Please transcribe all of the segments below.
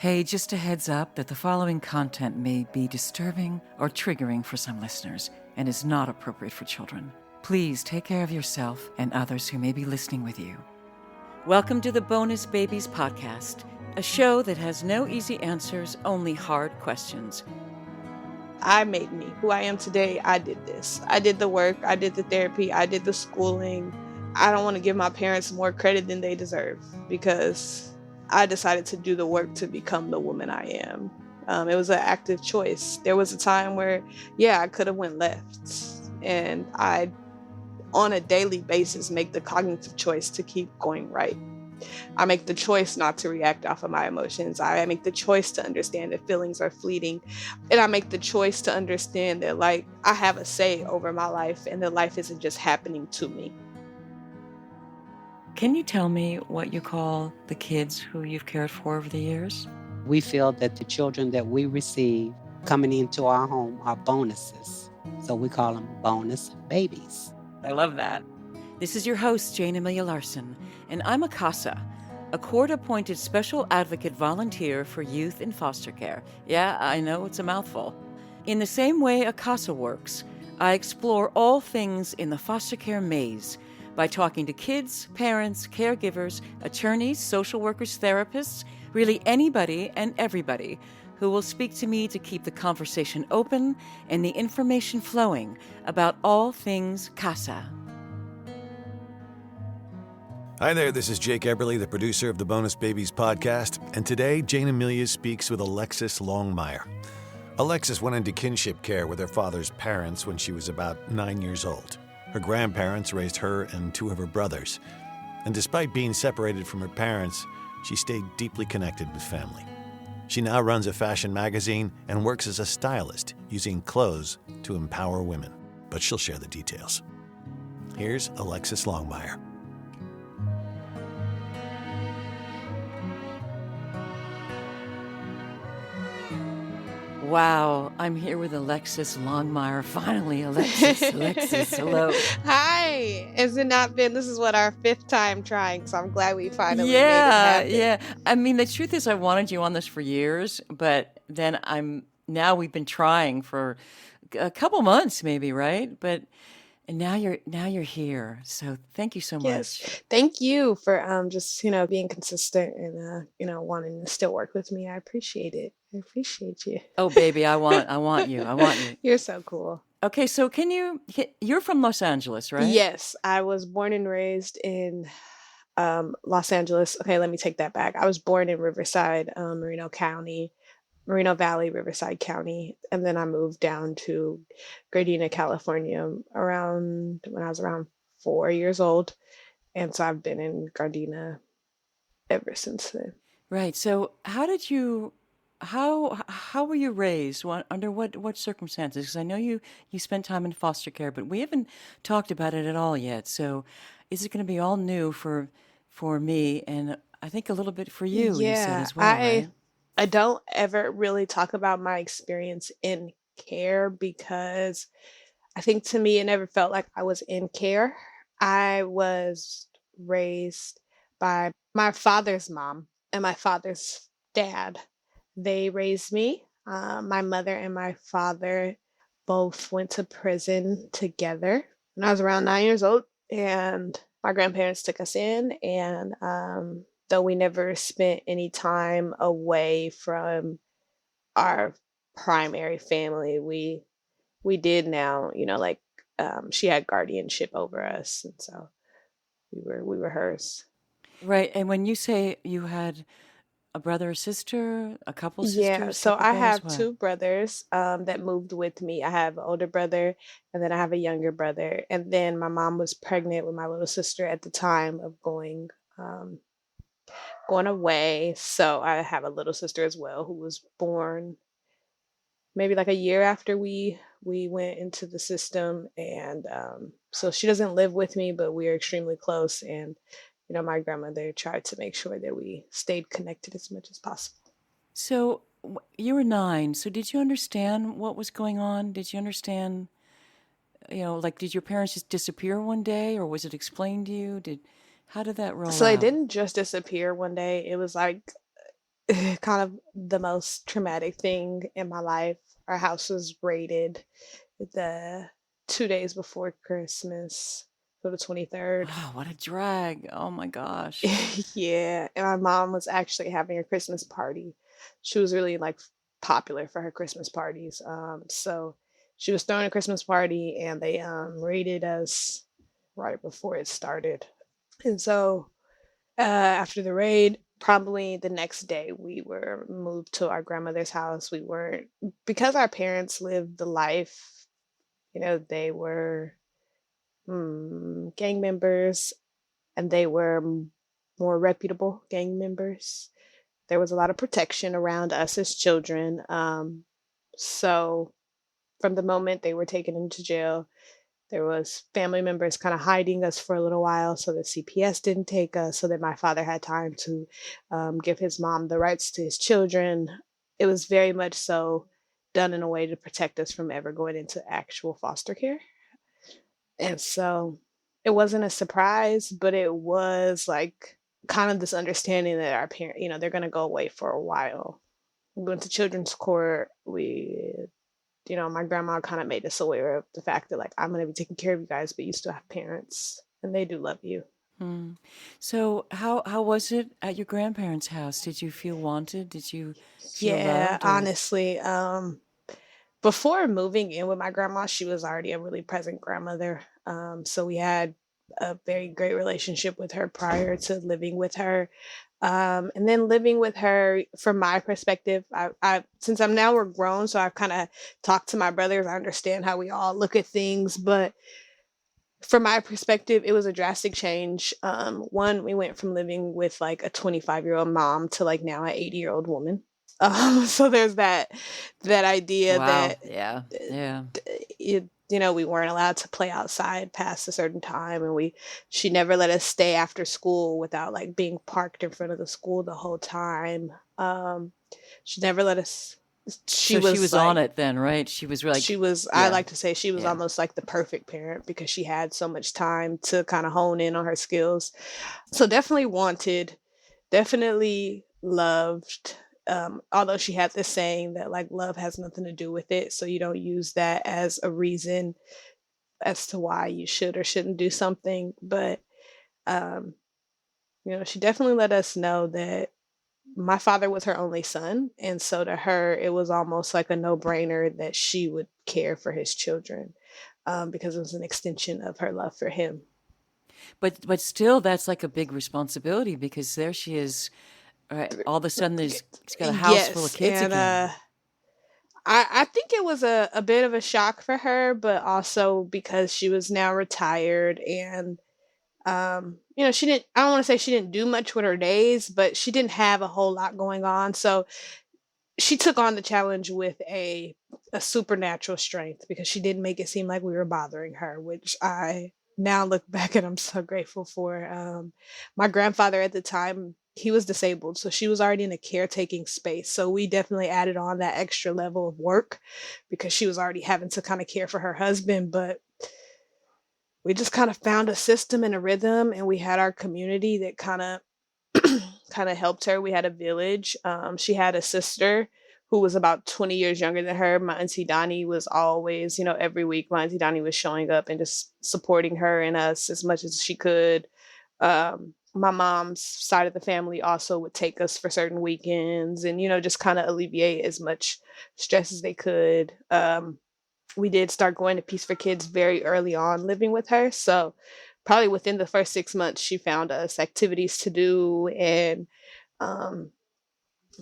Hey, just a heads up that the following content may be disturbing or triggering for some listeners and is not appropriate for children. Please take care of yourself and others who may be listening with you. Welcome to the Bonus Babies Podcast, a show that has no easy answers, only hard questions. I made me who I am today. I did this. I did the work. I did the therapy. I did the schooling. I don't want to give my parents more credit than they deserve because I decided to do the work to become the woman I am. It was an active choice. There was a time where, I could have went left. And I, on a daily basis, make the cognitive choice to keep going right. I make the choice not to react off of my emotions. I make the choice to understand that feelings are fleeting. And I make the choice to understand that, I have a say over my life and that life isn't just happening to me. Can you tell me what you call the kids who you've cared for over the years? We feel that the children that we receive coming into our home are bonuses. So we call them bonus babies. I love that. This is your host, Jane Amelia Larson, and I'm a CASA, a court-appointed special advocate volunteer for youth in foster care. Yeah, I know it's a mouthful. In the same way a CASA works, I explore all things in the foster care maze by talking to kids, parents, caregivers, attorneys, social workers, therapists, really anybody and everybody who will speak to me to keep the conversation open and the information flowing about all things CASA. Hi there, this is Jake Eberly, the producer of the Bonus Babies podcast, and today Jane Amelia speaks with Alexis Longmire. Alexis went into kinship care with her father's parents when she was about 9 years old. Her grandparents raised her and two of her brothers, and despite being separated from her parents, she stayed deeply connected with family. She now runs a fashion magazine and works as a stylist, using clothes to empower women, but she'll share the details. Here's Alexis Longmire. Wow, I'm here with Alexis Longmire. Finally, Alexis, hello. Hi. Has it not been? This is our fifth time trying, so I'm glad we finally made it happen. Yeah. I mean, the truth is I wanted you on this for years, but then now we've been trying for a couple months maybe, right? And now you're here. So thank you so much. Yes. Thank you for just, being consistent and wanting to still work with me. I appreciate it. I appreciate you. Oh baby, I want you. You're so cool. Okay, so you're from Los Angeles, right? Yes, I was born and raised in Los Angeles. Okay, let me take that back. I was born in Riverside, Moreno Valley, Riverside County. And then I moved down to Gardena, California when I was around 4 years old. And so I've been in Gardena ever since then. Right. So how were you raised? Under what circumstances? Because I know you spent time in foster care, but we haven't talked about it at all yet. So is it going to be all new for me, and I think a little bit for you? Yeah, you said as well, right? I don't ever really talk about my experience in care because I think to me it never felt like I was in care. I was raised by my father's mom and my father's dad. They raised me. My mother and my father both went to prison together when I was around 9 years old, and my grandparents took us in. And though we never spent any time away from our primary family, we did now. She had guardianship over us, and so we were hers. Right. And when you say you had a brother or sister, a couple sisters? Yeah, so I have two brothers that moved with me. I have an older brother and then I have a younger brother. And then my mom was pregnant with my little sister at the time of going away. So I have a little sister as well who was born maybe like a year after we went into the system. And so she doesn't live with me, but we are extremely close. And my grandmother tried to make sure that we stayed connected as much as possible. So you were 9. So did you understand what was going on? Did you understand, did your parents just disappear one day, or was it explained to you? How did that roll So out? they didn't just disappear one day. It was like kind of the most traumatic thing in my life. Our house was raided the 2 days before Christmas, so the 23rd. Oh, what a drag. Oh my gosh. Yeah, and my mom was actually having a Christmas party. She was really like popular for her Christmas parties. So she was throwing a Christmas party and they raided us right before it started. And so after the raid, probably the next day we were moved to our grandmother's house. We weren't, because our parents lived the life, they were gang members, and they were more reputable gang members. There was a lot of protection around us as children. So from the moment they were taken into jail, there was family members kind of hiding us for a little while so that CPS didn't take us, so that my father had time to give his mom the rights to his children. It was very much so done in a way to protect us from ever going into actual foster care. And so it wasn't a surprise, but it was like kind of this understanding that our parent, they're going to go away for a while. We went to children's court. My grandma kind of made us aware of the fact that, like, I'm going to be taking care of you guys, but you still have parents and they do love you. Hmm. So how was it at your grandparents' house? Did you feel wanted? Did you feel Yeah, loved? Or honestly, before moving in with my grandma, she was already a really present grandmother. So we had a very great relationship with her prior to living with her. And then living with her, from my perspective, I since I'm now we're grown, so I've kind of talked to my brothers. I understand how we all look at things, but from my perspective, it was a drastic change. One, we went from living with like a 25-year-old mom to like now an 80-year-old woman. So there's that idea wow, that yeah, yeah. we weren't allowed to play outside past a certain time, and she never let us stay after school without like being parked in front of the school the whole time. She never let us. She So she was was on like it then, right? She was like, she was I yeah, like to say she was yeah. almost like the perfect parent because she had so much time to kind of hone in on her skills. So definitely wanted, definitely loved. Although she had this saying that like love has nothing to do with it, so you don't use that as a reason as to why you should or shouldn't do something. But um, she definitely let us know that my father was her only son, and so to her it was almost like a no-brainer that she would care for his children, because it was an extension of her love for him. But still, that's like a big responsibility because there she is. Right, all of a sudden, she's got a house full of Yes, kids and again. I think it was a bit of a shock for her, but also because she was now retired, and she didn't, I don't want to say she didn't do much with her days, but she didn't have a whole lot going on. So she took on the challenge with a supernatural strength, because she didn't make it seem like we were bothering her, which I now look back and I'm so grateful for. My grandfather at the time, he was disabled, so she was already in a caretaking space. So we definitely added on that extra level of work because she was already having to kind of care for her husband. But we just kind of found a system and a rhythm, and we had our community that kind of helped her. We had a village. She had a sister who was about 20 years younger than her. My auntie Donnie was always, every week, my auntie Donnie was showing up and just supporting her and us as much as she could. My mom's side of the family also would take us for certain weekends and, just kind of alleviate as much stress as they could. We did start going to Peace for Kids very early on living with her. So probably within the first 6 months, she found us activities to do. And um,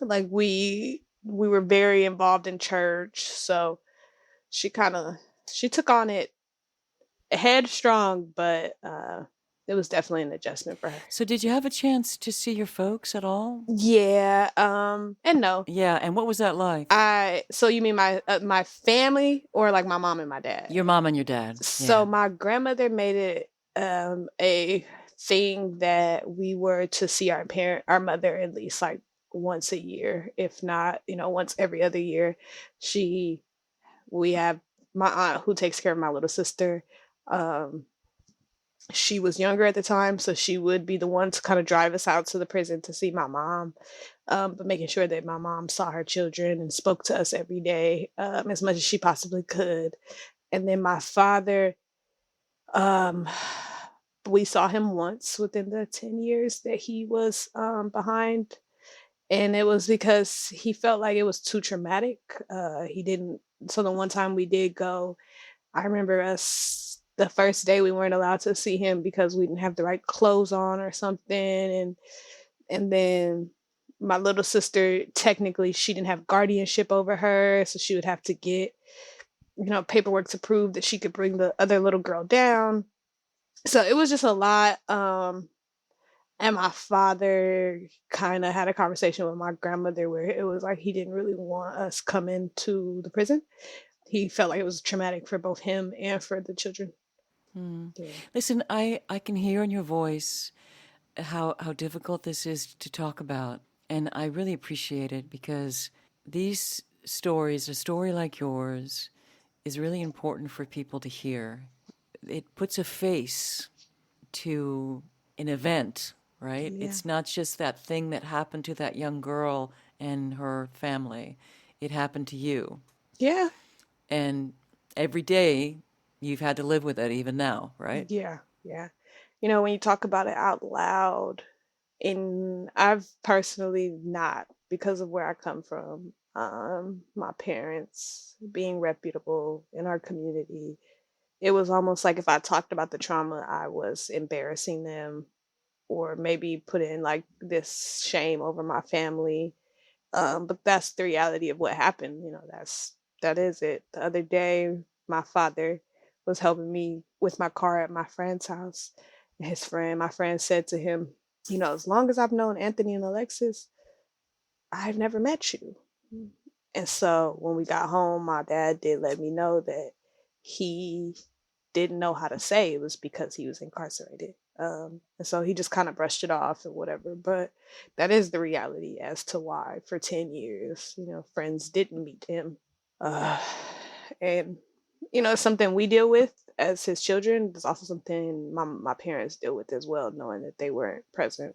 like we were very involved in church. So she kind of, she took on it headstrong, but it was definitely an adjustment for her. So did you have a chance to see your folks at all? Yeah, and no. Yeah, and what was that like? So you mean my family, or like my mom and my dad? Your mom and your dad. So Yeah. my grandmother made it a thing that we were to see our mother at least like once a year, if not, once every other year. She We have my aunt who takes care of my little sister. Um She was younger at the time, so she would be the one to kind of drive us out to the prison to see my mom, but making sure that my mom saw her children and spoke to us every day, as much as she possibly could. And then my father, um, we saw him once within the 10 years that he was behind. And it was because he felt like it was too traumatic. He didn't. So the one time we did go, I remember us the first day we weren't allowed to see him because we didn't have the right clothes on or something. And then my little sister, technically, she didn't have guardianship over her, so she would have to get, paperwork to prove that she could bring the other little girl down. So it was just a lot. And my father kind of had a conversation with my grandmother where it was like he didn't really want us coming to the prison. He felt like it was traumatic for both him and for the children. Yeah. Listen, I can hear in your voice how difficult this is to talk about. And I really appreciate it because these stories, a story like yours, is really important for people to hear. It puts a face to an event, right? Yeah. It's not just that thing that happened to that young girl and her family. It happened to you. Yeah. And every day you've had to live with it, even now, right? Yeah. Yeah. When you talk about it out loud, and I've personally not, because of where I come from, my parents being reputable in our community, it was almost like if I talked about the trauma, I was embarrassing them or maybe putting like this shame over my family. But that's the reality of what happened. That is it. The other day, my father was helping me with my car at my friend's house. And my friend said to him, as long as I've known Anthony and Alexis, I've never met you. And so when we got home, my dad did let me know that he didn't know how to say it was because he was incarcerated. And so he just kind of brushed it off and whatever. But that is the reality as to why for 10 years, friends didn't meet him. Uh, and, it's something we deal with as his children. It's also something my parents deal with as well, knowing that they weren't present.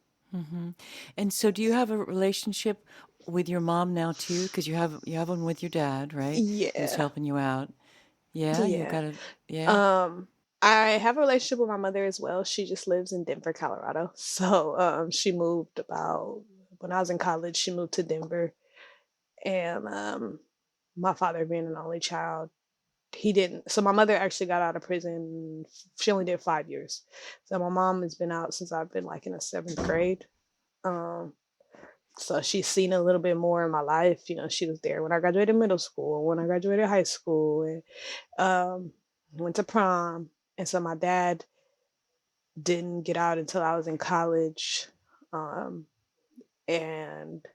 And so, do you have a relationship with your mom now too? Because you have one with your dad, right? Who's Yeah. helping you out. Yeah, you Yeah. got to. Yeah. Um, I have a relationship with my mother as well. She just lives in Denver, Colorado. So she moved about when I was in college, she moved to Denver. And my father being an only child, he didn't. So my mother actually got out of prison. She only did 5 years. So my mom has been out since I've been like in the seventh grade. Um, so she's seen a little bit more in my life. She was there when I graduated middle school, when I graduated high school, and went to prom. And so my dad didn't get out until I was in college. Um, and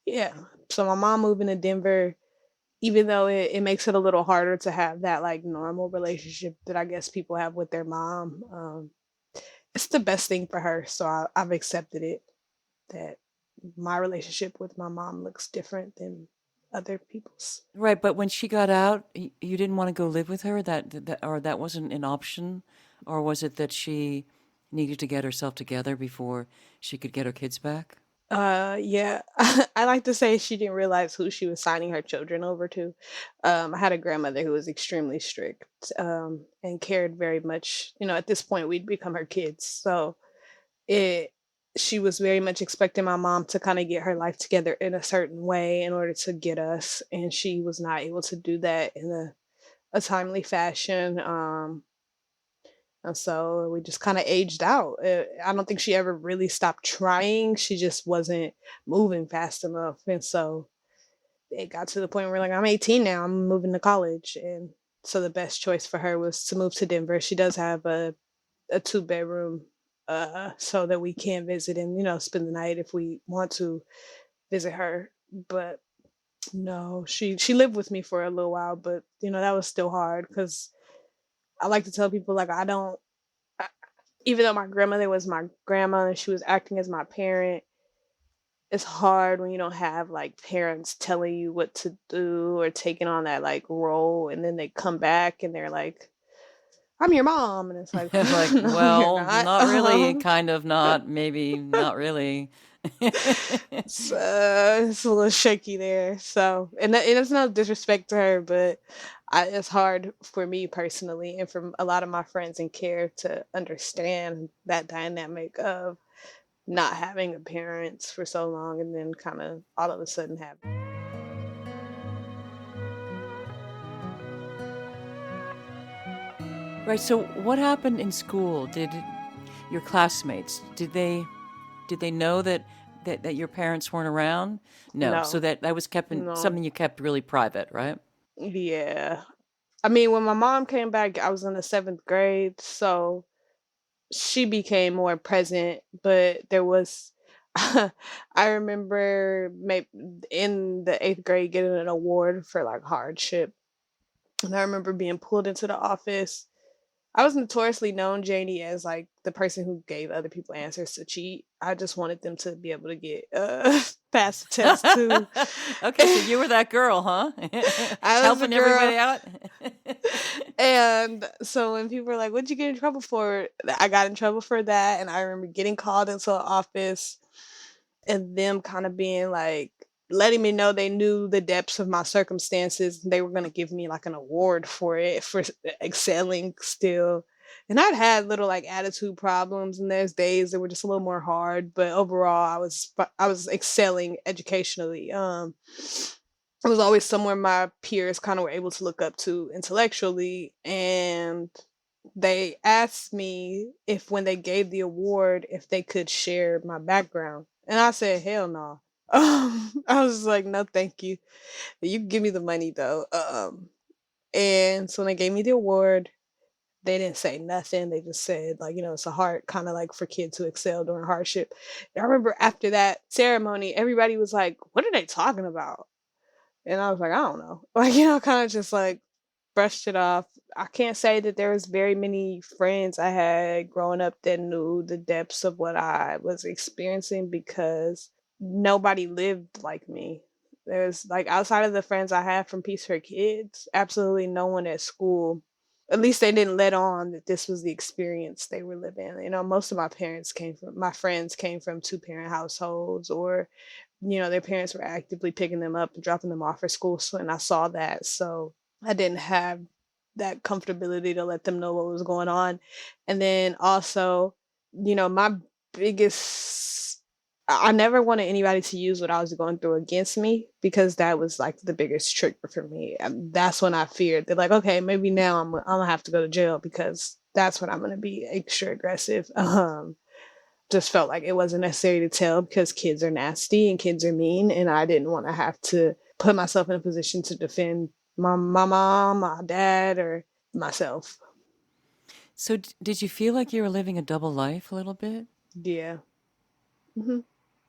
yeah, so my mom moving to Denver, even though it makes it a little harder to have that like normal relationship that I guess people have with their mom, it's the best thing for her. So I've accepted it that my relationship with my mom looks different than other people's. Right, but when she got out, you didn't want to go live with her. Or that wasn't an option, or was it that she needed to get herself together before she could get her kids back? Yeah. I like to say she didn't realize who she was signing her children over to. I had a grandmother who was extremely strict, and cared very much. At this point we'd become her kids. So it she was very much expecting my mom to kind of get her life together in a certain way in order to get us, and she was not able to do that in a timely fashion. And so we just kind of aged out. I don't think she ever really stopped trying. She just wasn't moving fast enough. And so it got to the point where, like, I'm 18 now, I'm moving to college. And so the best choice for her was to move to Denver. She does have a two-bedroom, so that we can visit and, spend the night if we want to visit her. But no, she lived with me for a little while, but, that was still hard because I like to tell people, like, I don't, even though my grandmother was my grandma and she was acting as my parent, it's hard when you don't have like parents telling you what to do or taking on that like role, and then they come back and they're like, I'm your mom. And it's like, Like, no, you're well, not. not really, kind of not, maybe, not really. It's a little shaky there. So, and it's no disrespect to her, but it's hard for me personally and for a lot of my friends in care to understand that dynamic of not having a parents for so long and then kind of all of a sudden having. Right, so what happened in school? Did your classmates, did they know that your parents weren't around? No, so No, that was kept in no. something you kept really private, right? Yeah. I mean, when my mom came back, I was in the seventh grade. So she became more present, but there was I remember maybe in the eighth grade getting an award for like hardship. And I remember being pulled into the office. I was notoriously known, Janie, as like the person who gave other people answers to cheat. I just wanted them to be able to get pass the test too. Okay, so you were that girl, huh? I was a Helping girl. everybody out? And so when people were like, "What'd you get in trouble for?" I got in trouble for that, and I remember getting called into an office and them kind of being like letting me know they knew the depths of my circumstances. They were going to give me like an award for it for excelling still. And I'd had little like attitude problems, and there's days that were just a little more hard, but overall I was excelling educationally. It was always somewhere my peers kind of were able to look up to intellectually, and they asked me if when they gave the award if they could share my background, and I said hell no. I was like, no thank you, you can give me the money though. And so when they gave me the award, they didn't say nothing. They just said, like, it's a hard kind of like for kids who excel during hardship. And I remember after that ceremony, everybody was like, what are they talking about? And I was like, I don't know. Like, kind of just like brushed it off. I can't say that there was very many friends I had growing up that knew the depths of what I was experiencing because nobody lived like me. There's like outside of the friends I had from Peace for Kids, absolutely no one at school. At least they didn't let on that this was the experience they were living. Most of my friends came from two parent households, or their parents were actively picking them up and dropping them off for school. So, and I saw that. So I didn't have that comfortability to let them know what was going on. And then also, my biggest, I never wanted anybody to use what I was going through against me because that was like the biggest trigger for me. And that's when I feared they're like, okay, maybe now I'm gonna have to go to jail because that's when I'm gonna be extra aggressive. Just felt like it wasn't necessary to tell because kids are nasty and kids are mean, and I didn't want to have to put myself in a position to defend my mom, my dad, or myself. So did you feel like you were living a double life a little bit? Yeah. Hmm.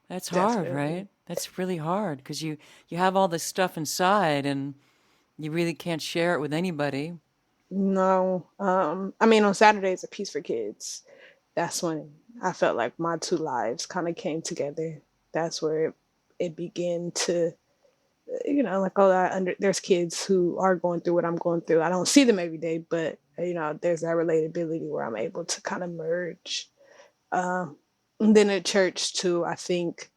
That's hard, Definitely. right? That's really hard because you have all this stuff inside and you really can't share it with anybody. No. I mean, on Saturdays at Peace for Kids, that's when I felt like my two lives kind of came together. That's where it began to, like, oh, there's kids who are going through what I'm going through. I don't see them every day, but there's that relatability where I'm able to kind of merge. Um, and then at church too, I think.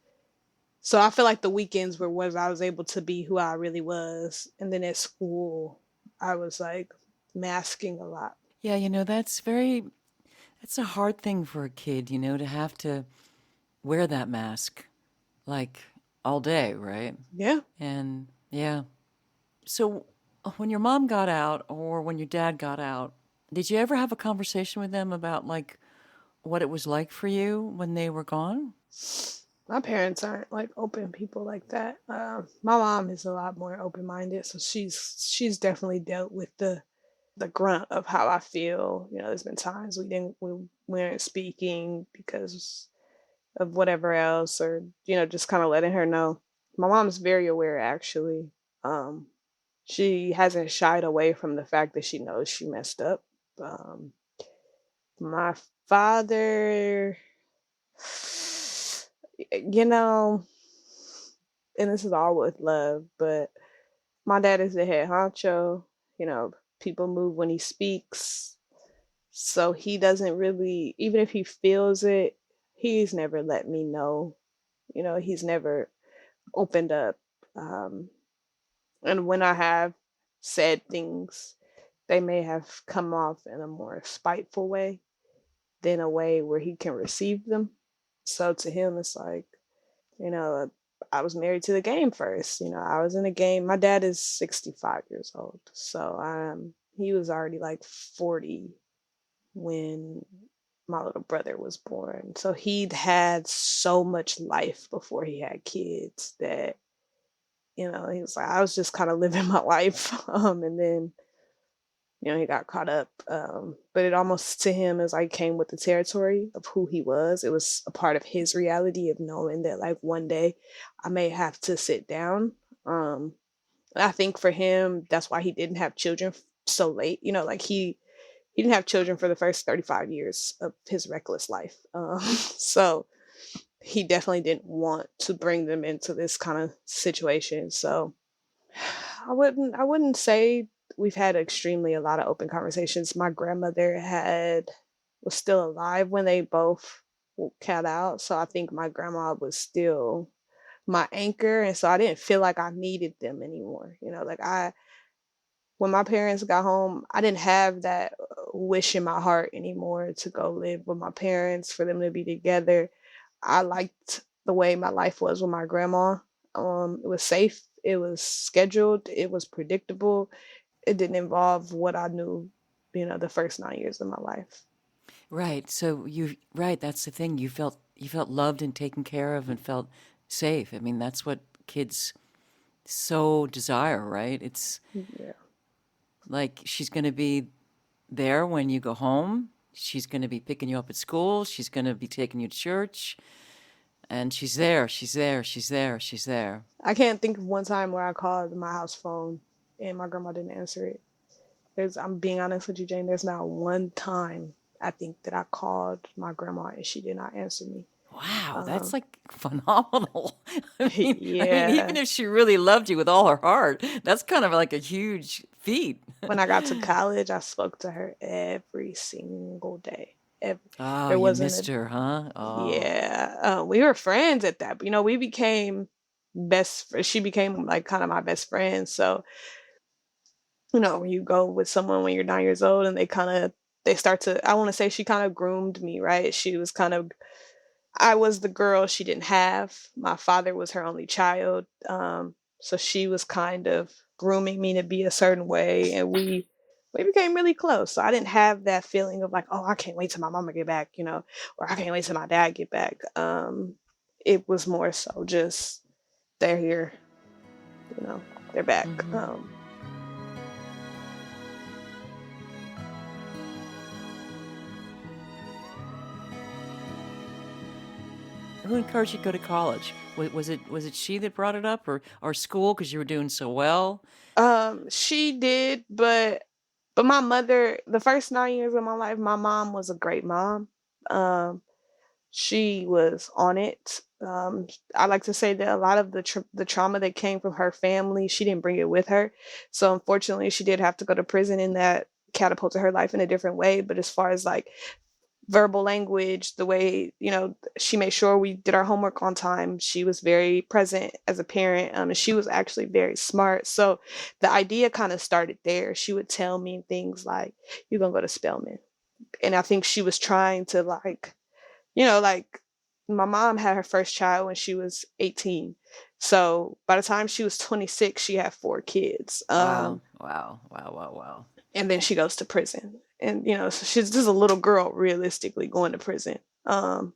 So I feel like the weekends were was I was able to be who I really was, and then at school, I was like masking a lot. Yeah, that's a hard thing for a kid, to have to wear that mask like all day, right? Yeah. And yeah. So when your mom got out or when your dad got out, did you ever have a conversation with them about like what it was like for you when they were gone? My parents aren't like open people like that. My mom is a lot more open minded, so she's definitely dealt with the grunt of how I feel. There's been times we weren't speaking because of whatever else, or just kind of letting her know. My mom's very aware, actually. Um, she hasn't shied away from the fact that she knows she messed up. Um, my father, you know, and this is all with love, but my dad is the head honcho. People move when he speaks. So he doesn't really, even if he feels it, he's never let me know. He's never opened up. Um, and when I have said things, they may have come off in a more spiteful way than a way where he can receive them. So to him, it's like, you know, I was married to the game first. I was in the game. My dad is 65 years old. So he was already like 40 when my little brother was born. So he'd had so much life before he had kids that, he was like, I was just kind of living my life. And then, he got caught up. But it almost to him is like came with the territory of who he was. It was a part of his reality of knowing that like one day I may have to sit down. And I think for him, that's why he didn't have children so late. Like he didn't have children for the first 35 years of his reckless life. So he definitely didn't want to bring them into this kind of situation. So I wouldn't say we've had extremely a lot of open conversations. My grandmother was still alive when they both cat out. So I think my grandma was still my anchor. And so I didn't feel like I needed them anymore. Like when my parents got home, I didn't have that wish in my heart anymore to go live with my parents, for them to be together. I liked the way my life was with my grandma. It was safe, it was scheduled, it was predictable. It didn't involve what I knew, the first 9 years of my life. Right. So right, that's the thing. You felt loved and taken care of and felt safe. I mean, that's what kids so desire, right? It's Yeah. like she's going to be there when you go home. She's going to be picking you up at school. She's going to be taking you to church. And she's there, she's there, she's there, she's there. I can't think of one time where I called my house phone and my grandma didn't answer it. I'm being honest with you, Jane, there's not one time I think that I called my grandma and she did not answer me. Wow, that's Um, like phenomenal. I mean, even yeah. if she really loved you with all her heart, that's kind of like a huge feat. When I got to college, I spoke to her every single day. Oh, There you wasn't missed her, huh? Oh, yeah. We were friends at that. We became she became like kind of my best friend. So, when you go with someone when you're 9 years old and they start to, I want to say she kind of groomed me, right? I was the girl she didn't have. My father was her only child. So she was kind of grooming me to be a certain way, and we became really close. So I didn't have that feeling of like, oh, I can't wait till my mama get back, or I can't wait till my dad get back. It was more so just they're here, they're back. mm-hmm. Who encouraged you to go to college? Was it she that brought it up, or school because you were doing so well? She did, but my mother, the first 9 years of my life, my mom was a great mom. Um, she was on it. I like to say that a lot of the trauma that came from her family, she didn't bring it with her. So unfortunately, she did have to go to prison, and that catapulted her life in a different way. But as far as like verbal language, the way, she made sure we did our homework on time. She was very present as a parent, and she was actually very smart. So the idea kind of started there. She would tell me things like, "You're gonna go to Spelman," and I think she was trying to like my mom had her first child when she was 18. So by the time she was 26, she had 4 kids. Wow, wow, wow, wow, wow. And then she goes to prison. And so she's just a little girl realistically going to prison. And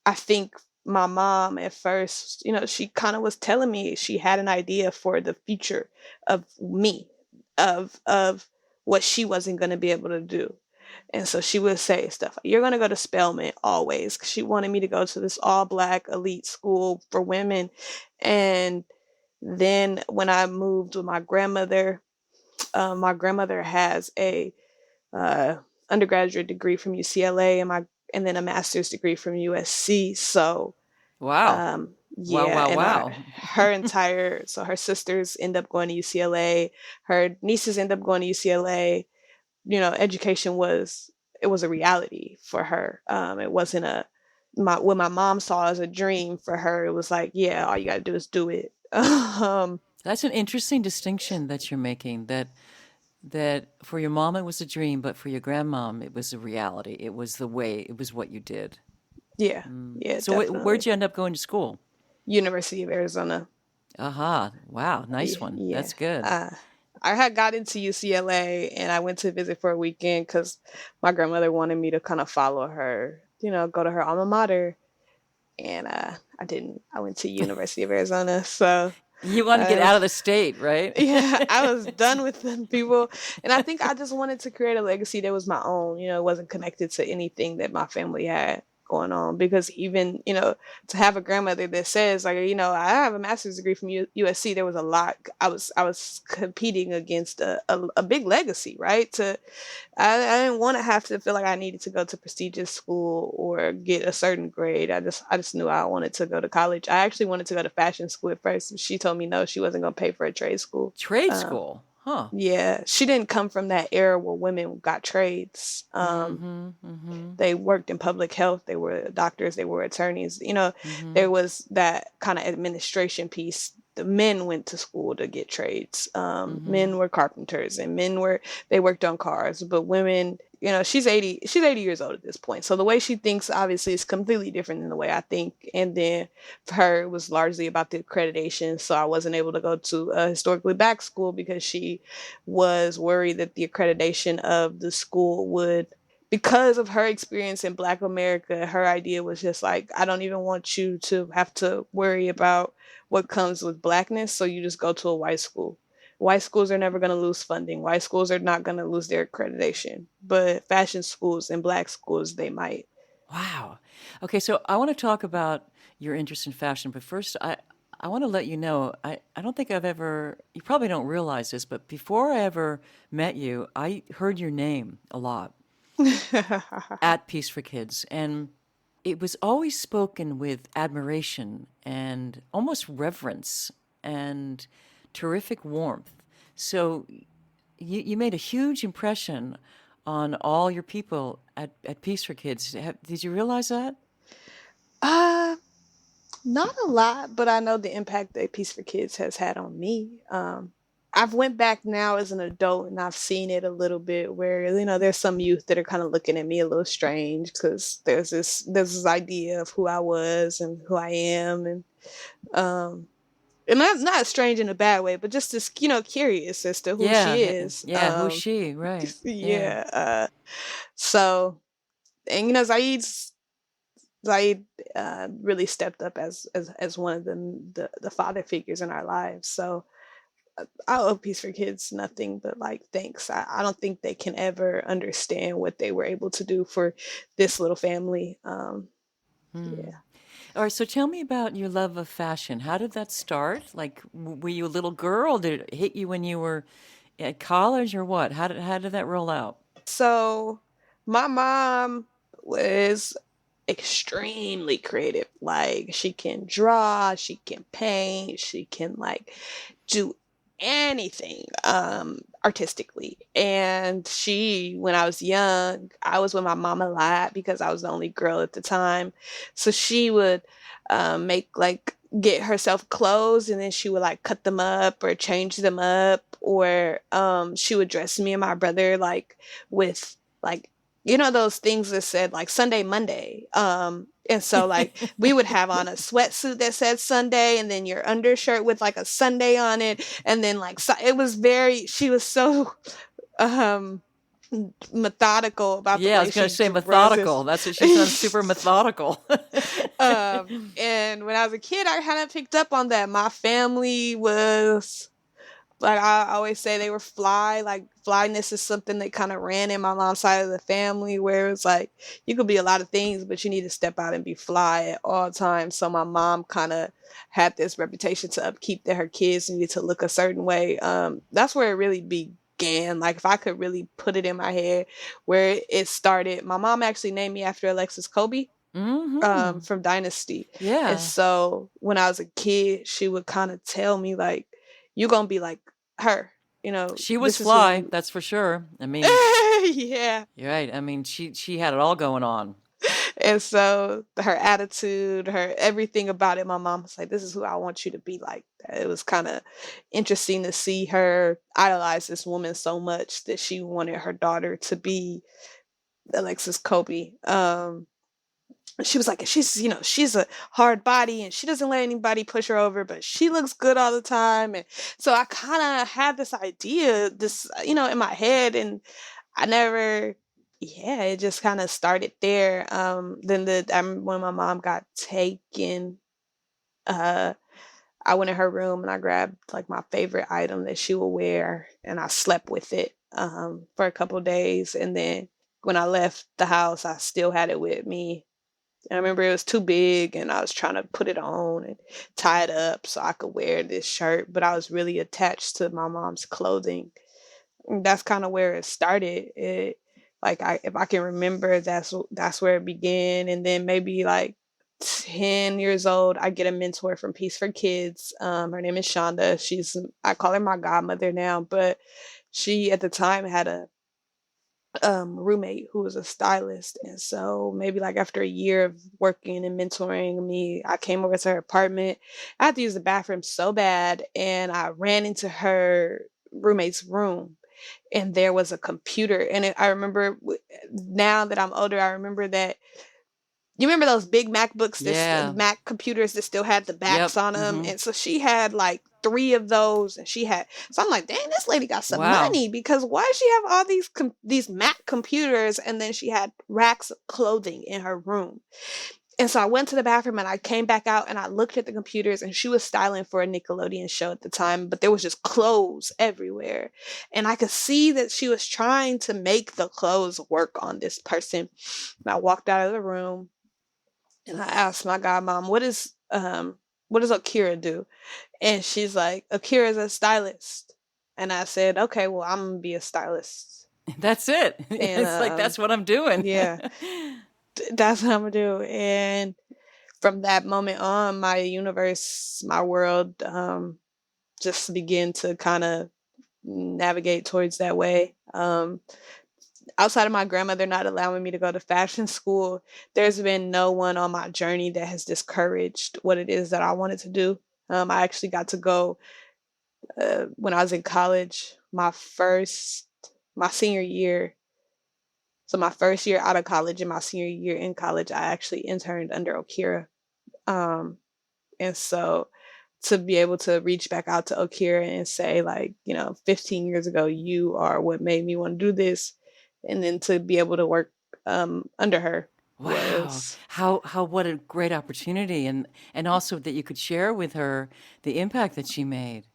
I think my mom at first, she kind of was telling me she had an idea for the future of me, of what she wasn't going to be able to do. And so she would say stuff like, "You're going to go to Spelman always." 'Cause she wanted me to go to this all black elite school for women. And then when I moved with my grandmother has a undergraduate degree from UCLA and then a master's degree from USC. So Wow, wow, yeah, wow, and wow. her sisters end up going to UCLA, her nieces end up going to UCLA. education was, it was a reality for her. It wasn't what my mom saw as a dream for her. It was like, yeah, all you got to do is do it. That's an interesting distinction that you're making, that for your mom it was a dream, but for your grandmom it was a reality. It was what you did. Yeah, yeah, So definitely. where'd you end up going to school? University of Arizona. Aha. Wow. Nice one. Yeah. That's good. I had got into UCLA and I went to visit for a weekend because my grandmother wanted me to kind of follow her, go to her alma mater. And I didn't. I went to University of Arizona. So You want to get out of the state, right? yeah, I was done with them people. And I think I just wanted to create a legacy that was my own, it wasn't connected to anything that my family had going on. Because even, to have a grandmother that says like, I have a master's degree from USC, there was a lot. I was competing against a big legacy, right? I didn't want to have to feel like I needed to go to prestigious school or get a certain grade. I just knew I wanted to go to college. I actually wanted to go to fashion school at first. She told me no, she wasn't going to pay for a trade school. Trade school, huh? Yeah, she didn't come from that era where women got trades. They worked in public health. They were doctors. They were attorneys. There was that kind of administration piece. The men went to school to get trades. Men were carpenters and they worked on cars, but women, she's 80 years old at this point. So the way she thinks obviously is completely different than the way I think. And then for her, it was largely about the accreditation. So I wasn't able to go to a historically black school because she was worried that the accreditation of the school would, because of her experience in Black America, her idea was just like, I don't even want you to have to worry about what comes with Blackness. So you just go to a white school. White schools are never going to lose funding. White schools are not going to lose their accreditation. But fashion schools and Black schools, they might. Wow. Okay, so I want to talk about your interest in fashion, but first I want to let you know, I don't think I've ever, you probably don't realize this, but before I ever met you, I heard your name a lot at Peace for Kids. And it was always spoken with admiration and almost reverence and terrific warmth. So you made a huge impression on all your people at Peace for Kids. Did you realize that? Not a lot, but I know the impact that Peace for Kids has had on me. I've went back now as an adult and I've seen it a little bit where, there's some youth that are kind of looking at me a little strange because there's this idea of who I was and who I am. And not strange in a bad way, but just this, curious as to who she is. Yeah, who's she? Right. Yeah. So, and, Zaid really stepped up as one of the father figures in our lives. So I owe Peace for Kids nothing but thanks. I don't think they can ever understand what they were able to do for this little family. Yeah. All right, so tell me about your love of fashion. How did that start? Like, were you a little girl? Did it hit you when you were at college or what? How did that roll out? So my mom was extremely creative. Like, she can draw, she can paint, she can do anything artistically. And when I was young, I was with my mom a lot because I was the only girl at the time. So she would get herself clothes and then she would cut them up or change them up, or she would dress me and my brother with those things that said Sunday, Monday. And so we would have on a sweatsuit that said Sunday and then your undershirt with a Sunday on it. And then she was so methodical about the way I was going to say methodical. That's what she sounds, super methodical. And when I was a kid, I kind of picked up on that. My family was, I always say, they were fly. Flyness is something that kind of ran in my mom's side of the family, where it's you could be a lot of things, but you need to step out and be fly at all times. So my mom kind of had this reputation to upkeep that her kids needed to look a certain way. That's where it really began. If I could really put it in my head where it started, my mom actually named me after Alexis Kobe. From Dynasty. Yeah. And so when I was a kid, she would kind of tell me you're gonna be like her. She was fly, that's for sure. I mean, Yeah. You're right. I mean, she had it all going on. And so her attitude, her everything about it, my mom was like, this is who I want you to be like. It was kind of interesting to see her idolize this woman so much that she wanted her daughter to be Alexis Kobe. She was like, she's a hard body and she doesn't let anybody push her over, but she looks good all the time. And so I kind of had this idea, in my head, and I never, yeah, it just kind of started there. Then when my mom got taken, uh, I went in her room and I grabbed like my favorite item that she would wear and I slept with it, for a couple days. And then when I left the house, I still had it with me. I remember it was too big and I was trying to put it on and tie it up so I could wear this shirt, but I was really attached to my mom's clothing. And that's kind of where it started. If I can remember, that's where it began. And then maybe like 10 years old, I get a mentor from Peace for Kids. Her name is Shonda. I call her my godmother now, but she at the time had a roommate who was a stylist. And so maybe like after a year of working and mentoring me, I came over to her apartment. I had to use the bathroom so bad and I ran into her roommate's room and there was a computer and I remember now that I'm older, I remember that you remember those big MacBooks, Yeah. Mac computers that still had the backs Yep. on them? Mhm. And so she had like 3 of those, and so I'm like, dang, this lady got some Wow. money because why does she have all these Mac computers? And then she had racks of clothing in her room. And so I went to the bathroom and I came back out and I looked at the computers and she was styling for a Nickelodeon show at the time, but there was just clothes everywhere. And I could see that she was trying to make the clothes work on this person. And I walked out of the room and I asked my godmom, what does Okera do? And she's like, Okera is a stylist. And I said, okay, well, I'm gonna be a stylist. That's it. And It's like that's what I'm doing. yeah, that's what I'm gonna do. And from that moment on, my universe, my world, just began to kind of navigate towards that way. Outside of my grandmother not allowing me to go to fashion school, there's been no one on my journey that has discouraged what it is that I wanted to do. I actually got to go when I was in college, my senior year. So my first year out of college and my senior year in college, I actually interned under Okera. Um, and so to be able to reach back out to Okera and say like, 15 years ago, you are what made me want to do this. And then to be able to work under her Wow. was, How what a great opportunity, and also that you could share with her the impact that she made.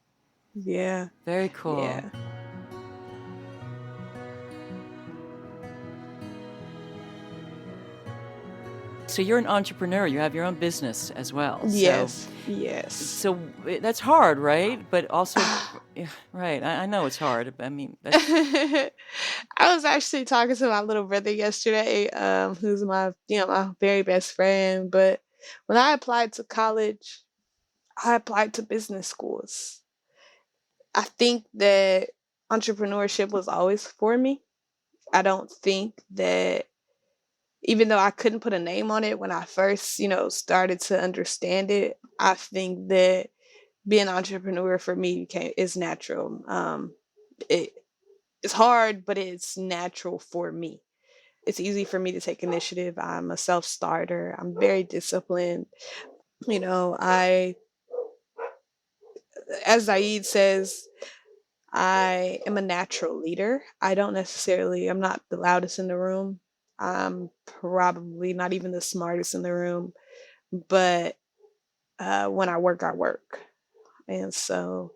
yeah, Very cool. yeah. So you're an entrepreneur. You have your own business as well. Yes, So that's hard, right? But also, yeah, right. I know it's hard. I mean, that's, I was actually talking to my little brother yesterday, who's my very best friend. But when I applied to college, I applied to business schools. I think that entrepreneurship was always for me. I don't think that even though I couldn't put a name on it when I first, started to understand it, I think that being an entrepreneur for me is natural. It's hard, but it's natural for me. It's easy for me to take initiative. I'm a self-starter. I'm very disciplined. I, as Zaid says, I am a natural leader. I'm not the loudest in the room. I'm probably not even the smartest in the room, but when I work, I work. And so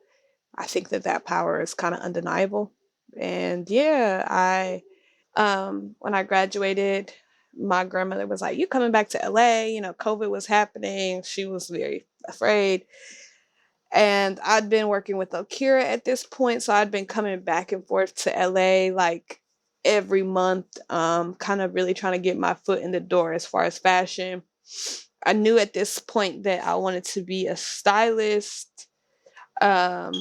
I think that power is kind of undeniable. And yeah, when I graduated, my grandmother was like, "You coming back to LA?" COVID was happening. She was very afraid. And I'd been working with Okera at this point, so I'd been coming back and forth to LA like every month, kind of really trying to get my foot in the door as far as fashion. I knew at this point that I wanted to be a stylist. Um,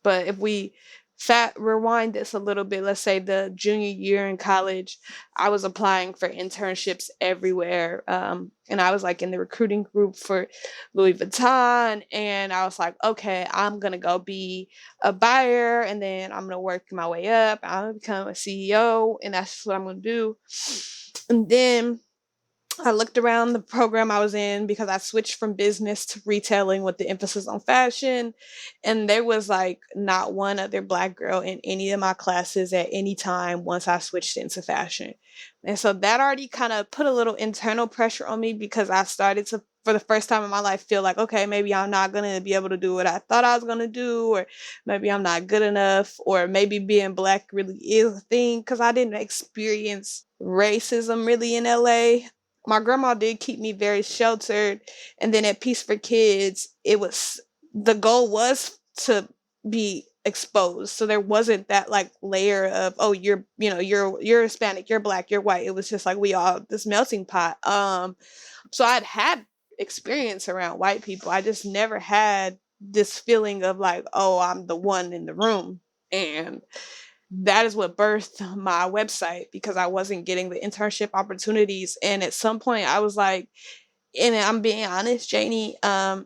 but if we rewind this a little bit. Let's say the junior year in college, I was applying for internships everywhere. And I was like in the recruiting group for Louis Vuitton. And I was like, okay, I'm going to go be a buyer, and then I'm going to work my way up. I'm going to become a CEO, and that's what I'm going to do. And then I looked around the program I was in because I switched from business to retailing with the emphasis on fashion. And there was like not one other Black girl in any of my classes at any time once I switched into fashion. And so that already kind of put a little internal pressure on me, because I started to, for the first time in my life, feel like, okay, maybe I'm not going to be able to do what I thought I was going to do, or maybe I'm not good enough, or maybe being Black really is a thing, because I didn't experience racism really in LA. My grandma did keep me very sheltered. And then at Peace for Kids, it was, the goal was to be exposed. So there wasn't that like layer of, oh, you're Hispanic, you're Black, you're white. It was just like we all this melting pot. So I'd had experience around white people. I just never had this feeling of like, oh, I'm the one in the room. And that is what birthed my website, because I wasn't getting the internship opportunities. And at some point I was like, and I'm being honest, Janie,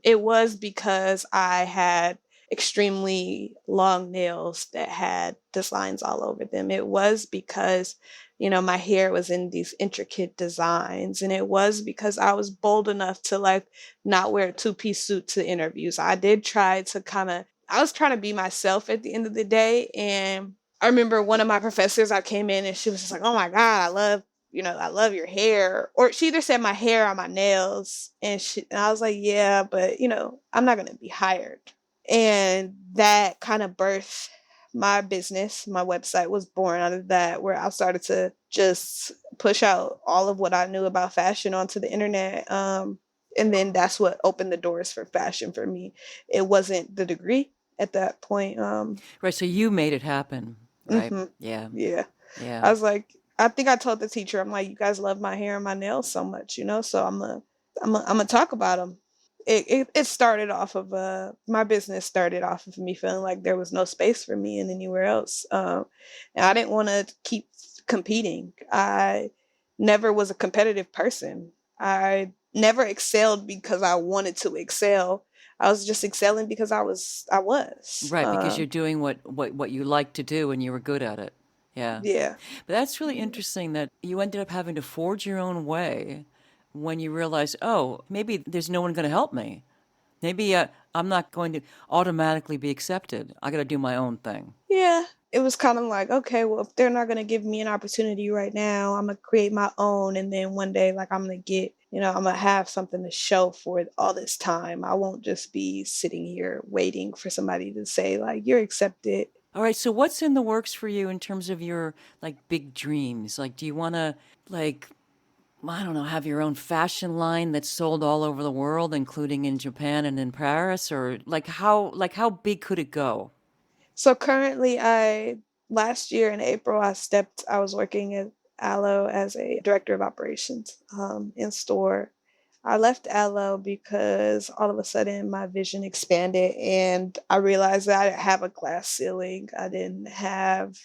it was because I had extremely long nails that had designs all over them. It was because, my hair was in these intricate designs. And it was because I was bold enough to like not wear a two-piece suit to interviews. I did try to I was trying to be myself at the end of the day. And I remember one of my professors, I came in and she was just like, oh my God, I love your hair. Or she either said my hair or my nails. And I was like, yeah, but I'm not going to be hired. And that kind of birthed my business. My website was born out of that, where I started to just push out all of what I knew about fashion onto the internet. And then that's what opened the doors for fashion for me. It wasn't the degree at that point. Right. So you made it happen, right? Mhm. Yeah. Yeah. Yeah. I was like, I think I told the teacher, I'm like, you guys love my hair and my nails so much, so I'm gonna talk about them. It started off of my business started off of me feeling like there was no space for me in anywhere else, and I didn't want to keep competing. I never was a competitive person. I never excelled because I wanted to excel. I was just excelling because I was. Right, because you're doing what you like to do and you were good at it. Yeah. Yeah. But that's really interesting that you ended up having to forge your own way when you realized, oh, maybe there's no one going to help me. Maybe I'm not going to automatically be accepted. I got to do my own thing. Yeah, it was kind of like, okay, well, if they're not going to give me an opportunity right now, I'm going to create my own. And then one day, like, I'm going to get, I'm going to have something to show for it all this time. I won't just be sitting here waiting for somebody to say, like, you're accepted. All right, so what's in the works for you in terms of your like big dreams? Like, do you want to like, I don't know, have your own fashion line that's sold all over the world, including in Japan and in Paris, or how big could it go? So currently, last year in April, I was working at Aloe as a director of operations in store. I left Aloe because all of a sudden my vision expanded and I realized that I didn't have a glass ceiling. I didn't have,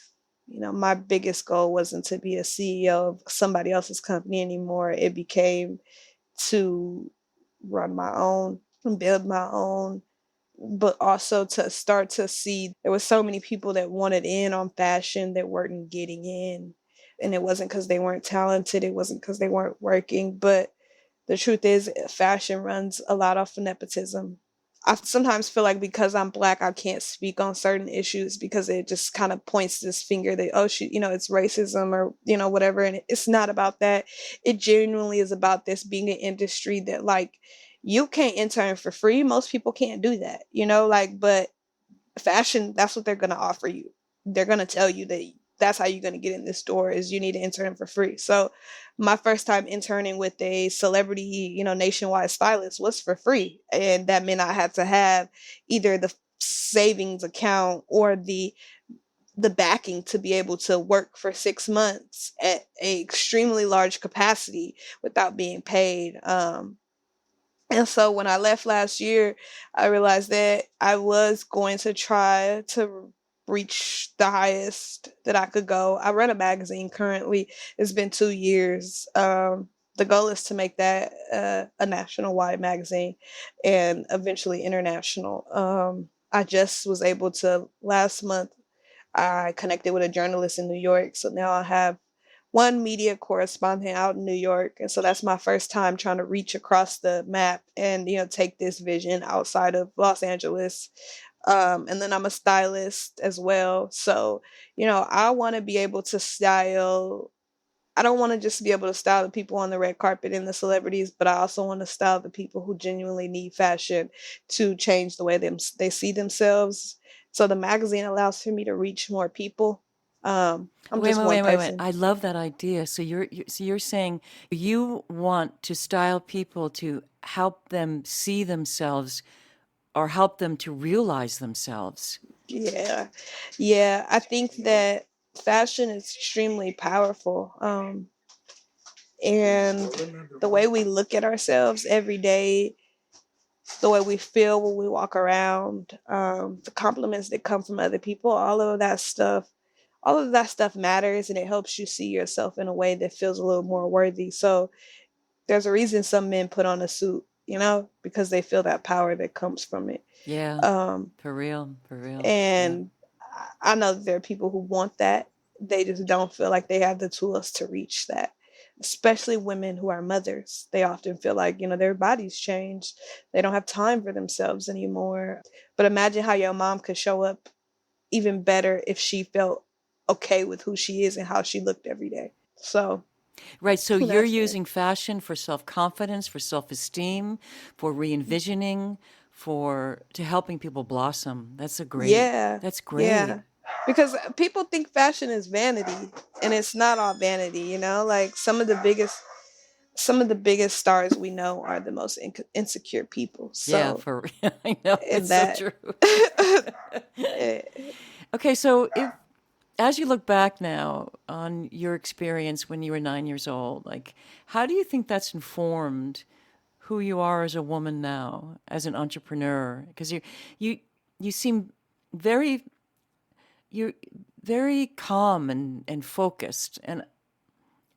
my biggest goal wasn't to be a CEO of somebody else's company anymore. It became to run my own and build my own, but also to start to see there were so many people that wanted in on fashion that weren't getting in. And it wasn't because they weren't talented, it wasn't because they weren't working, but the truth is fashion runs a lot off of nepotism. I sometimes feel like because I'm Black, I can't speak on certain issues because it just kind of points this finger that, oh, it's racism or, whatever. And it's not about that. It genuinely is about this being an industry that like, you can't intern for free. Most people can't do that, but fashion, that's what they're going to offer you. They're going to tell you that that's how you're going to get in this door is you need to intern for free. So my first time interning with a celebrity, nationwide stylist was for free. And that meant I had to have either the savings account or the backing to be able to work for 6 months at a extremely large capacity without being paid. And so when I left last year, I realized that I was going to try to reach the highest that I could go. I run a magazine currently. It's been 2 years. The goal is to make that a national wide magazine and eventually international. I just was able to last month. I connected with a journalist in New York, so now I have one media correspondent out in New York, and so that's my first time trying to reach across the map and take this vision outside of Los Angeles. And then I'm a stylist as well, so I want to be able to style. I don't want to just be able to style the people on the red carpet and the celebrities, but I also want to style the people who genuinely need fashion to change the way they see themselves. So the magazine allows for me to reach more people. I'm Wait, just wait, one wait, wait, wait. person. I love that idea. So you're saying you want to style people to help them see themselves or help them to realize themselves. Yeah. Yeah. I think that fashion is extremely powerful. And the way we look at ourselves every day, the way we feel when we walk around, the compliments that come from other people, all of that stuff matters, and it helps you see yourself in a way that feels a little more worthy. So there's a reason some men put on a suit, because they feel that power that comes from it. Yeah, Um, for real, for real. Yeah. and I know that there are people who want that. They just don't feel like they have the tools to reach that. Especially women who are mothers. They often feel like, their bodies changed. They don't have time for themselves anymore. But imagine how your mom could show up even better if she felt okay with who she is and how she looked every day. So Right. So you're that's it. using fashion for self-confidence, for self-esteem, for re-envisioning, for to helping people blossom. Yeah. That's great. Yeah. Because people think fashion is vanity, and it's not all vanity. Like some of the biggest stars we know are the most insecure people. Yeah, So, for I know in it's so that, true. eh, Okay, so if as you look back now on your experience when you were 9 years old, like how do you think that's informed who you are as a woman now, as an entrepreneur? Because you you seem very you're very calm and focused. And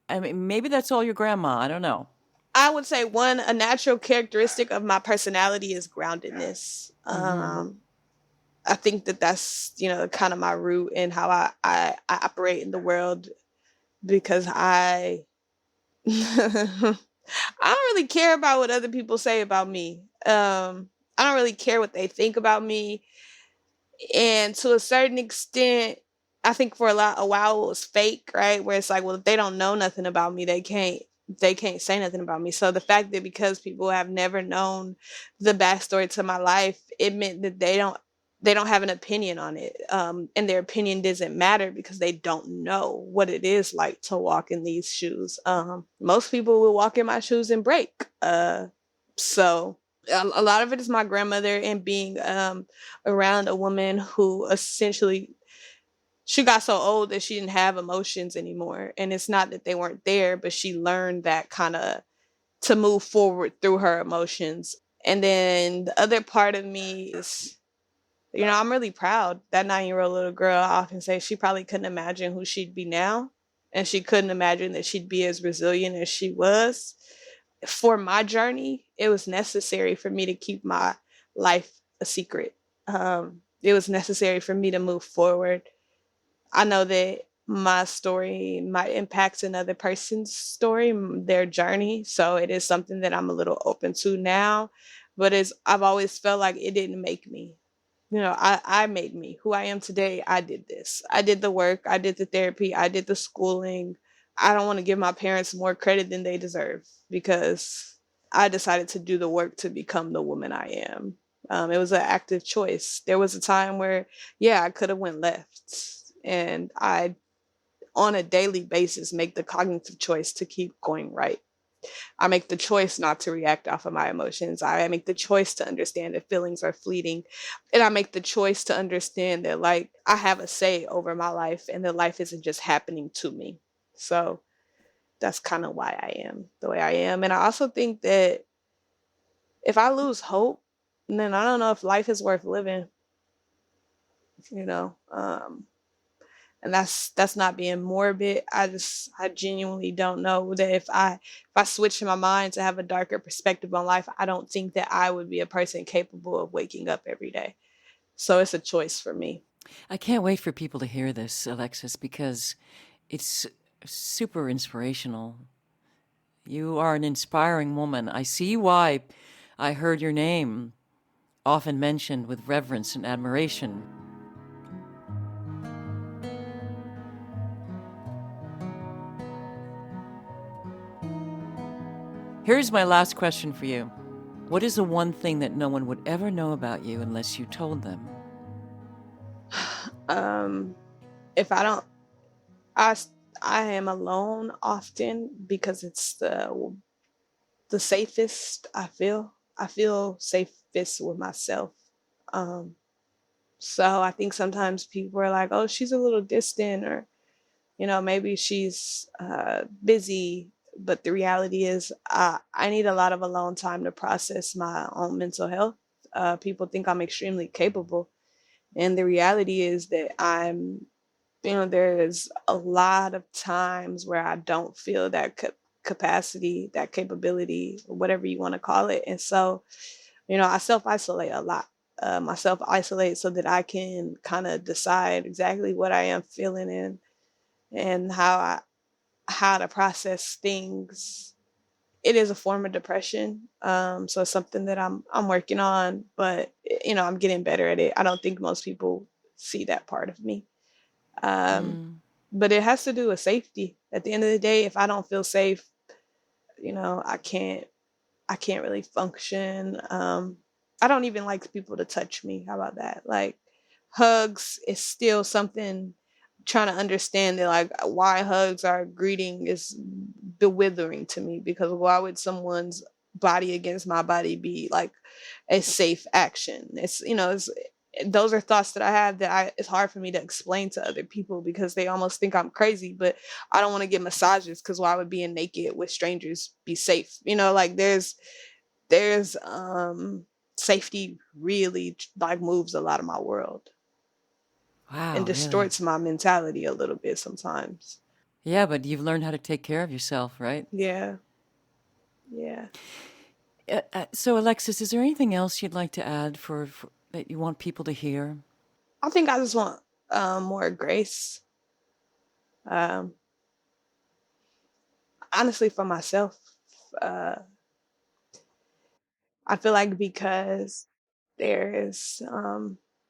I mean maybe that's all your grandma, I don't know. I would say a natural characteristic of my personality is groundedness. Mm-hmm. I think that that's kind of my root in how I operate in the world, because I I don't really care about what other people say about me. I don't really care what they think about me. And to a certain extent, I think for a while it was fake, right? Where it's like, well, if they don't know nothing about me, they can't say nothing about me. So the fact that because people have never known the backstory to my life, it meant that they don't have an opinion on it. And their opinion doesn't matter because they don't know what it is like to walk in these shoes. Most people will walk in my shoes and break. So a lot of it is my grandmother and being around a woman who essentially she got so old that she didn't have emotions anymore. And it's not that they weren't there, but she learned that kind of to move forward through her emotions. And then the other part of me is, I'm really proud. That 9-year-old little girl, I often say she probably couldn't imagine who she'd be now. And she couldn't imagine that she'd be as resilient as she was. For my journey, it was necessary for me to keep my life a secret. It was necessary for me to move forward. I know that my story might impact another person's story, their journey. So it is something that I'm a little open to now. But I've always felt like it didn't make me. I made me who I am today. I did this. I did the work. I did the therapy. I did the schooling. I don't want to give my parents more credit than they deserve because I decided to do the work to become the woman I am. It was an active choice. There was a time where, yeah, I could have went left, and I, on a daily basis, make the cognitive choice to keep going right. I make the choice not to react off of my emotions. I make the choice to understand that feelings are fleeting. And I make the choice to understand that, like, I have a say over my life and that life isn't just happening to me. So that's kind of why I am the way I am. And I also think that if I lose hope, then I don't know if life is worth living. you know. And that's not being morbid. I genuinely don't know that if I switched my mind to have a darker perspective on life, I don't think that I would be a person capable of waking up every day. So it's a choice for me. I can't wait for people to hear this, Alexis, because it's super inspirational. You are an inspiring woman. I see why I heard your name often mentioned with reverence and admiration. Here's my last question for you. What is the one thing that no one would ever know about you unless you told them? If I don't, I s- I am alone often because it's the safest I feel. I feel safest with myself. Um, so I think sometimes people are like, "Oh, she's a little distant," or maybe she's busy. But the reality is, I need a lot of alone time to process my own mental health. People think I'm extremely capable, and the reality is that there's a lot of times where I don't feel that capacity, that capability, whatever you want to call it. And so, I self isolate a lot. I self isolate so that I can kind of decide exactly what I am feeling and how to process things. It is a form of depression, so it's something that I'm working on, but I'm getting better at it. I don't think most people see that part of me. Um, but it has to do with safety. At the end of the day, if I don't feel safe, I can't really function. I don't even like people to touch me. How about that? Like hugs is still something. Trying to understand that, like, why hugs are a greeting is bewildering to me, because why would someone's body against my body be like a safe action? It's those are thoughts that I have that it's hard for me to explain to other people because they almost think I'm crazy. But I don't want to get massages because why would being naked with strangers be safe? Like there's safety really like moves a lot of my world and Wow, really? distorts my mentality a little bit sometimes. Yeah, but you've learned how to take care of yourself, right? Yeah, yeah. So, Alexis, is there anything else you'd like to add for that you want people to hear? I think I just want more grace. Um, Honestly, for myself, uh, I feel like because there is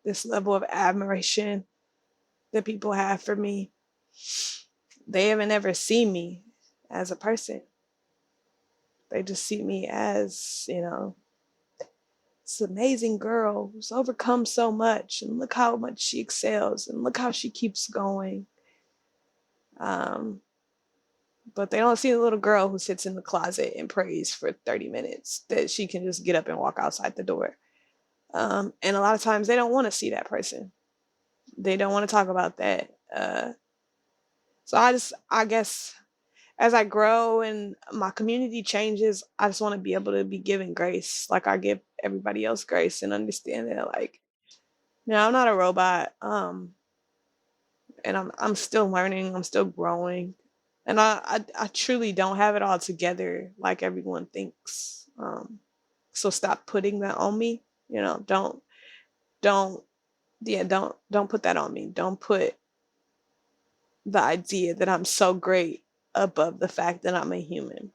this level of admiration that people have for me, they haven't ever seen me as a person. They just see me as, this amazing girl who's overcome so much, and look how much she excels, and look how she keeps going. Um, but they don't see the little girl who sits in the closet and prays for 30 minutes that she can just get up and walk outside the door. And a lot of times they don't want to see that person. They don't want to talk about that. So I guess as I grow and my community changes, I just want to be able to be given grace, like I give everybody else grace, and understand that, like, I'm not a robot. And I'm still learning. I'm still growing, and I truly don't have it all together like everyone thinks. So stop putting that on me. Don't yeah, don't put that on me. Don't put the idea that I'm so great above the fact that I'm a human.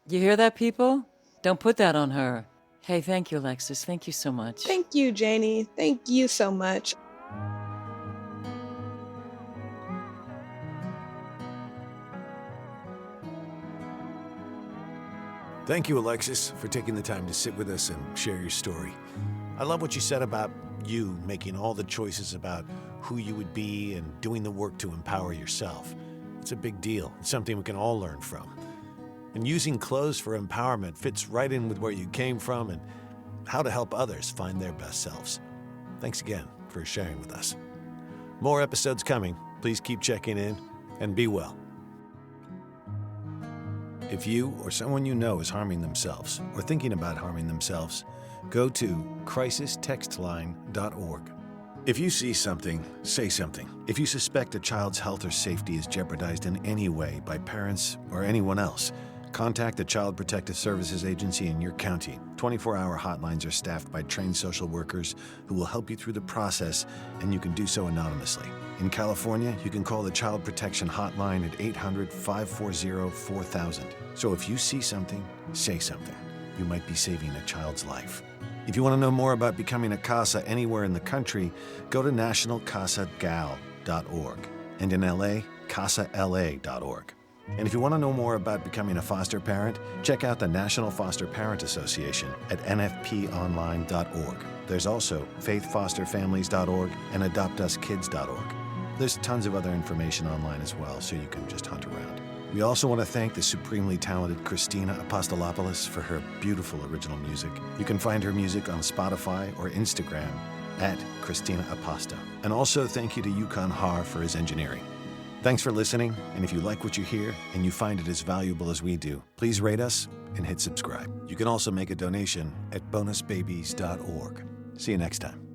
You hear that, people? Don't put that on her. Hey, thank you, Alexis. Thank you so much. Thank you, Janie. Thank you so much. Thank you, Alexis, for taking the time to sit with us and share your story. I love what you said about you making all the choices about who you would be and doing the work to empower yourself. It's a big deal. It's something we can all learn from. And using clothes for empowerment fits right in with where you came from and how to help others find their best selves. Thanks again for sharing with us. More episodes coming. Please keep checking in and be well. If you or someone you know is harming themselves or thinking about harming themselves, go to crisistextline.org. If you see something, say something. If you suspect a child's health or safety is jeopardized in any way by parents or anyone else, contact the Child Protective Services Agency in your county. 24-hour hotlines are staffed by trained social workers who will help you through the process, and you can do so anonymously. In California, you can call the Child Protection Hotline at 800-540-4000. So if you see something, say something. You might be saving a child's life. If you want to know more about becoming a CASA anywhere in the country, go to nationalcasagal.org, and in LA, casala.org. And if you want to know more about becoming a foster parent, check out the National Foster Parent Association at nfponline.org. There's also faithfosterfamilies.org and adoptuskids.org. There's tons of other information online as well, so you can just hunt around. We also want to thank the supremely talented Christina Apostolopoulos for her beautiful original music. You can find her music on Spotify or Instagram at Christina Aposto. And also thank you to Yukon Har for his engineering. Thanks for listening, and if you like what you hear and you find it as valuable as we do, please rate us and hit subscribe. You can also make a donation at bonusbabies.org. See you next time.